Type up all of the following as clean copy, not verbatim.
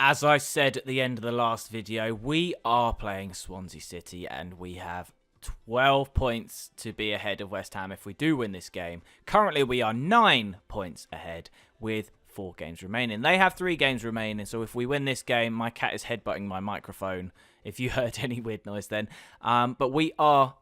As I said at the end of the last video, we are playing Swansea City and we have 12 points to be ahead of West Ham if we do win this game. Currently, we are 9 points ahead with 4 games remaining. They have 3 games remaining, so if we win this game, my cat is headbutting my microphone, if you heard any weird noise then. But we are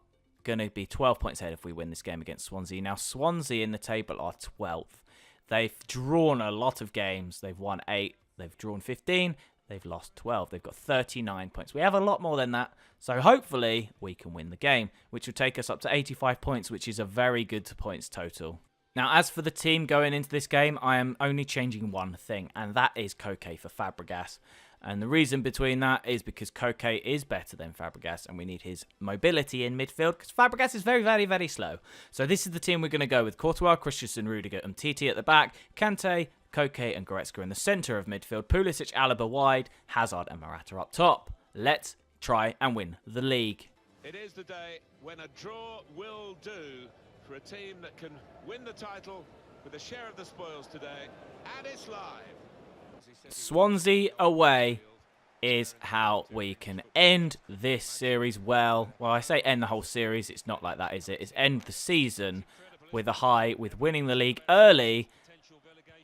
going to be 12 points ahead if we win this game against Swansea. Now, Swansea in the table are 12th. They've drawn a lot of games. They've won 8. They've drawn 15. They've lost 12. They've got 39 points. We have a lot more than that. So hopefully we can win the game, which will take us up to 85 points, which is a very good points total. Now, as for the team going into this game, I am only changing one thing, and that is Koke for Fabregas. And the reason between that is because Koke is better than Fabregas, and we need his mobility in midfield, because Fabregas is very, very, very slow. So this is the team we're going to go with. Courtois, Christensen, Rudiger, and Titi at the back. Kante, Koke and Goretzka in the centre of midfield. Pulisic, Alaba wide. Hazard and Morata up top. Let's try and win the league. It is the day when a draw will do for a team that can win the title with a share of the spoils today. And it's live. Swansea away is how we can end this series well. Well, I say end the whole series. It's not like that, is it? It's end the season with a high, with winning the league early.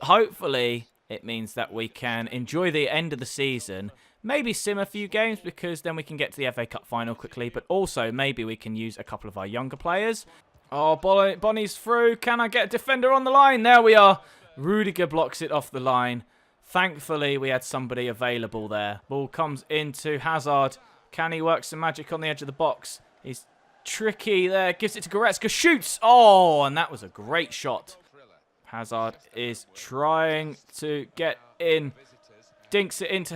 Hopefully, it means that we can enjoy the end of the season. Maybe sim a few games because then we can get to the FA Cup final quickly. But also, maybe we can use a couple of our younger players. Oh, Bonnie's through. Can I get a defender on the line? There we are. Rudiger blocks it off the line. Thankfully, we had somebody available there. Ball comes into Hazard. Can he work some magic on the edge of the box? He's tricky there. Gives it to Goretzka. Shoots. Oh, and that was a great shot. Hazard is trying to get in. Dinks it into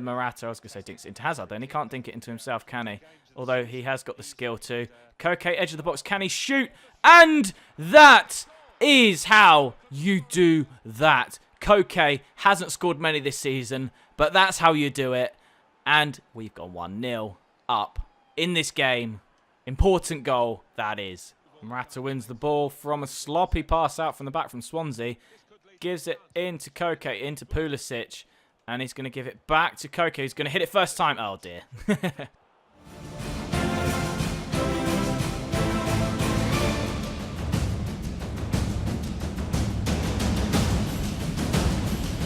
Morata. I was going to say dinks it into Hazard. Then he can't dink it into himself, can he? Although he has got the skill to. Koke, edge of the box. Can he shoot? And that is how you do that. Koke hasn't scored many this season, but that's how you do it. And we've gone 1-0 up in this game. Important goal, that is. Morata wins the ball from a sloppy pass out from the back from Swansea. Gives it into Koke, into Pulisic. And he's going to give it back to Koke. He's going to hit it first time. Oh, dear.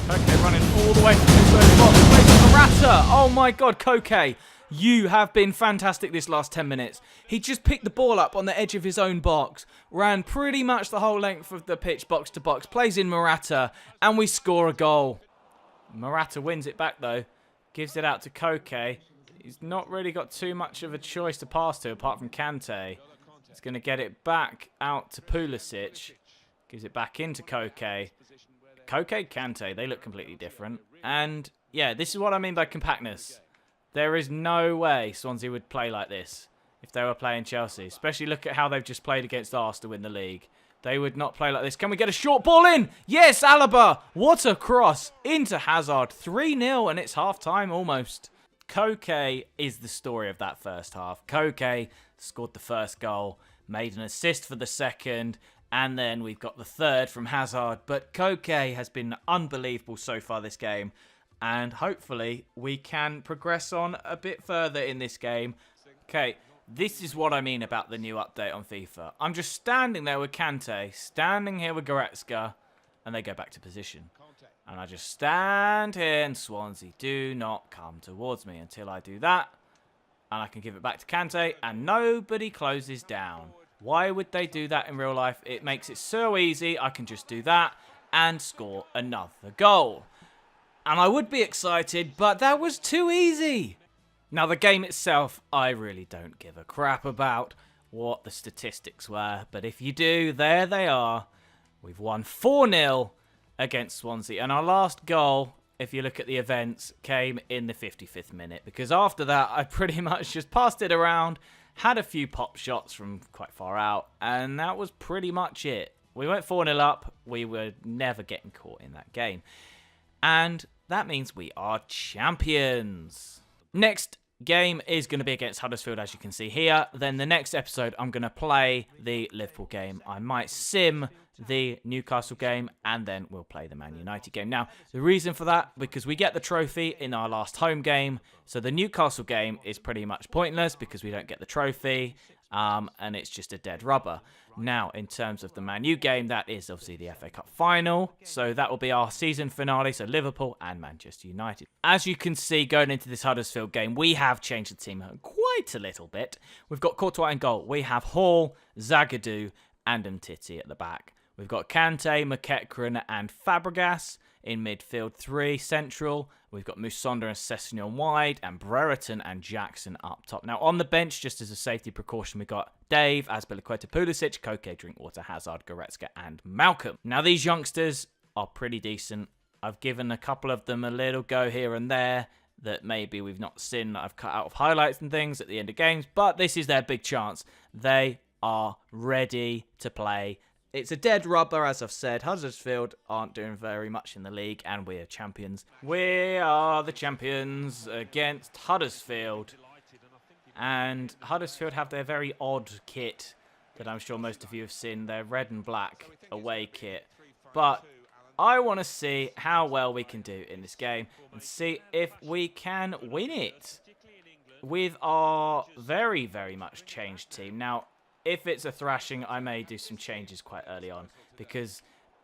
Koke running all the way from his own box. Wait for Morata. Oh, my God, Koke. You have been fantastic this last 10 minutes. He just picked the ball up on the edge of his own box, ran pretty much the whole length of the pitch, box to box, plays in Morata, and we score a goal. Morata wins it back, though. Gives it out to Koke. He's not really got too much of a choice to pass to, apart from Kante. He's going to get it back out to Pulisic. Gives it back into Koke. Koke, Kante, they look completely different. And, yeah, this is what I mean by compactness. There is no way Swansea would play like this if they were playing Chelsea. Especially look at how they've just played against Arsenal to win the league. They would not play like this. Can we get a short ball in? Yes, Alaba. What a cross into Hazard. 3-0 and it's half-time almost. Koke is the story of that first half. Koke scored the first goal, made an assist for the second, and then we've got the third from Hazard. But Koke has been unbelievable so far this game. And hopefully we can progress on a bit further in this game. Okay, this is what I mean about the new update on FIFA. I'm just standing there with Kante, standing here with Goretzka, and they go back to position. And I just stand here and Swansea do not come towards me until I do that. And I can give it back to Kante and nobody closes down. Why would they do that in real life? It makes it so easy. I can just do that and score another goal. And I would be excited, but that was too easy. Now, the game itself, I really don't give a crap about what the statistics were. But if you do, there they are. We've won 4-0 against Swansea. And our last goal, if you look at the events, came in the 55th minute. Because after that, I pretty much just passed it around, had a few pop shots from quite far out, and that was pretty much it. We went 4-0 up. We were never getting caught in that game. And that means we are champions. Next game is going to be against Huddersfield, as you can see here. Then the next episode, I'm going to play the Liverpool game. I might sim the Newcastle game, and then we'll play the Man United game. Now, the reason for that, because we get the trophy in our last home game, so the Newcastle game is pretty much pointless because we don't get the trophy, and it's just a dead rubber. Now, in terms of the Man U game, that is obviously the FA Cup final, so that will be our season finale, so Liverpool and Manchester United. As you can see, going into this Huddersfield game, we have changed the team quite a little bit. We've got Courtois in goal. We have Hall, Zagadou, and Umtiti at the back. We've got Kante, McEachran, and Fabregas in midfield. 3 central. We've got Musonda and Sessegnon wide, and Brereton and Jackson up top. Now, on the bench, just as a safety precaution, we've got Dave, Azpilicueta, Pulisic, Koke, Drinkwater, Hazard, Goretzka, and Malcolm. Now, these youngsters are pretty decent. I've given a couple of them a little go here and there that maybe we've not seen, that I've cut out of highlights and things at the end of games, but this is their big chance. They are ready to play. It's a dead rubber, as I've said. Huddersfield aren't doing very much in the league, and we are champions. We are the champions against Huddersfield. And Huddersfield have their very odd kit that I'm sure most of you have seen. Their red and black away kit. But I want to see how well we can do in this game and see if we can win it with our very, very much changed team. Now, if it's a thrashing, I may do some changes quite early on because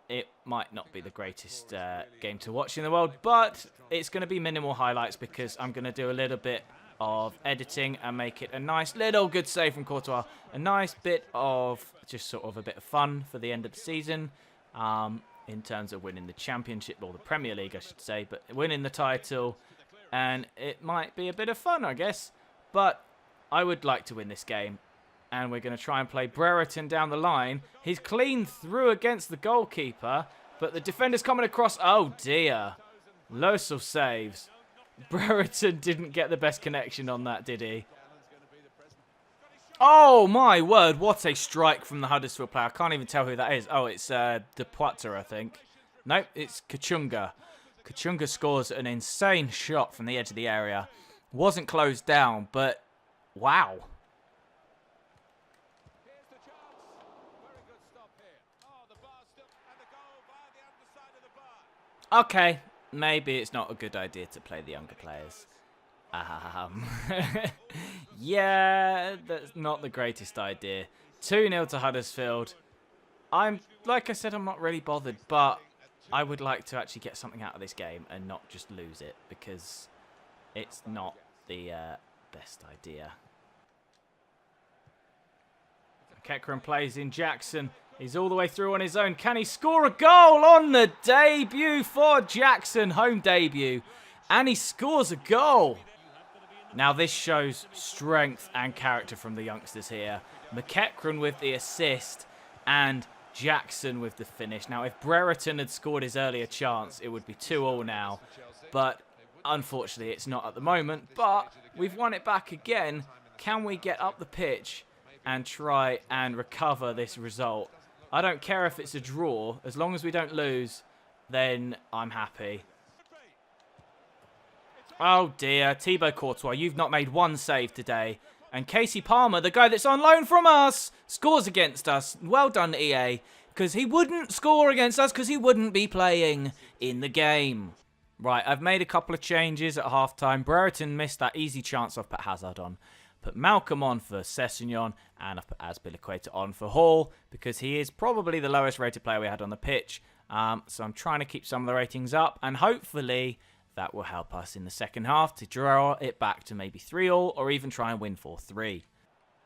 it might not be the greatest game to watch in the world, but it's going to be minimal highlights because I'm going to do a little bit of editing and make it a nice little good save from Courtois. A nice bit of just sort of a bit of fun for the end of the season in terms of winning the championship, or the Premier League, I should say, but winning the title. And it might be a bit of fun, I guess, but I would like to win this game. And we're going to try and play Brereton down the line. He's clean through against the goalkeeper, but the defender's coming across. Oh, dear. Losel saves. Brereton didn't get the best connection on that, did he? Oh, my word. What a strike from the Huddersfield player. I can't even tell who that is. Oh, it's De Poitre, I think. Nope, it's Kachunga. Kachunga scores an insane shot from the edge of the area. Wasn't closed down, but wow. Okay, maybe it's not a good idea to play the younger players. Yeah, that's not the greatest idea. 2-0 to Huddersfield. Like I said, I'm not really bothered, but I would like to actually get something out of this game and not just lose it, because it's not the best idea. Kekran plays in Jackson. He's all the way through on his own. Can he score a goal on the debut for Jackson? Home debut. And he scores a goal. Now this shows strength and character from the youngsters here. McEachran with the assist and Jackson with the finish. Now if Brereton had scored his earlier chance, it would be 2-2 now. But unfortunately it's not at the moment. But we've won it back again. Can we get up the pitch and try and recover this result? I don't care if it's a draw. As long as we don't lose, then I'm happy. Oh dear, Thibaut Courtois, you've not made one save today. And Casey Palmer, the guy that's on loan from us, scores against us. Well done, EA. Because he wouldn't score against us because he wouldn't be playing in the game. Right, I've made a couple of changes at half-time. Brereton missed that easy chance. I've put Hazard on. Put Malcolm on for Sessegnon, and I've put Azpilicueta on for Hall because he is probably the lowest rated player we had on the pitch. So I'm trying to keep some of the ratings up, and hopefully that will help us in the second half to draw it back to maybe 3-3 or even try and win 4-3.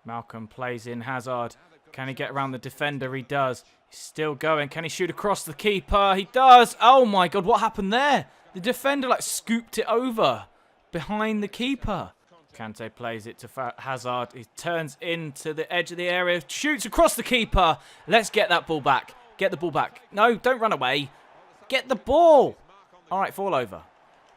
Malcolm plays in Hazard. Can he get around the defender? He does. He's still going. Can he shoot across the keeper? He does. Oh my God, what happened there? The defender like scooped it over behind the keeper. Kante plays it to Hazard. He turns into the edge of the area. Shoots across the keeper. Let's get that ball back. Get the ball back. No, don't run away. Get the ball. All right, fall over.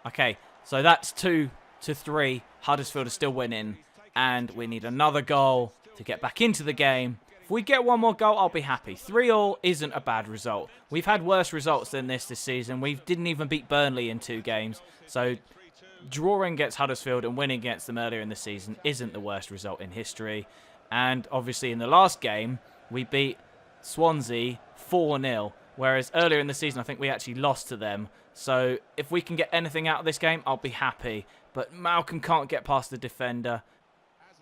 Okay, so that's 2-3. Huddersfield are still winning. And we need another goal to get back into the game. If we get one more goal, I'll be happy. 3-3 isn't a bad result. We've had worse results than this season. We didn't even beat Burnley in 2 games. So drawing against Huddersfield and winning against them earlier in the season isn't the worst result in history. And obviously in the last game, we beat Swansea 4-0. Whereas earlier in the season, I think we actually lost to them. So if we can get anything out of this game, I'll be happy. But Malcolm can't get past the defender.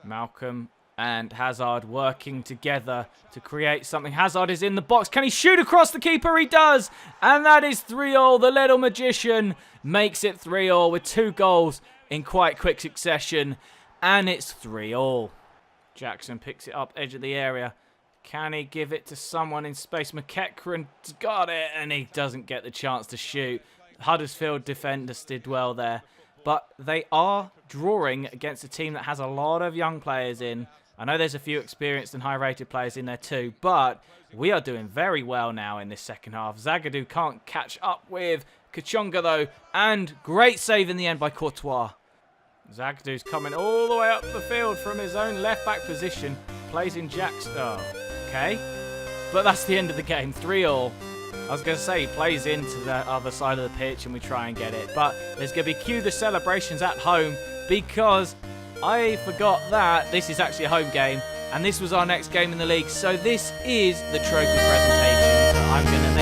Malcolm and Hazard working together to create something. Hazard is in the box. Can he shoot across the keeper? He does. And that is 3-0. The little magician makes it 3-0 with 2 goals in quite quick succession. And it's 3-0. Jackson picks it up, edge of the area. Can he give it to someone in space? McEachran's got it, and he doesn't get the chance to shoot. Huddersfield defenders did well there. But they are drawing against a team that has a lot of young players in. I know there's a few experienced and high-rated players in there too, but we are doing very well now in this second half. Zagadou can't catch up with Kachonga though, and great save in the end by Courtois. Zagadou's coming all the way up the field from his own left-back position. Plays in Jackson. Oh, okay. But that's the end of the game, 3-0. I was going to say, he plays into the other side of the pitch and we try and get it. But there's going to be cue the celebrations at home because I forgot that this is actually a home game and this was our next game in the league. So this is the trophy presentation. So I'm going to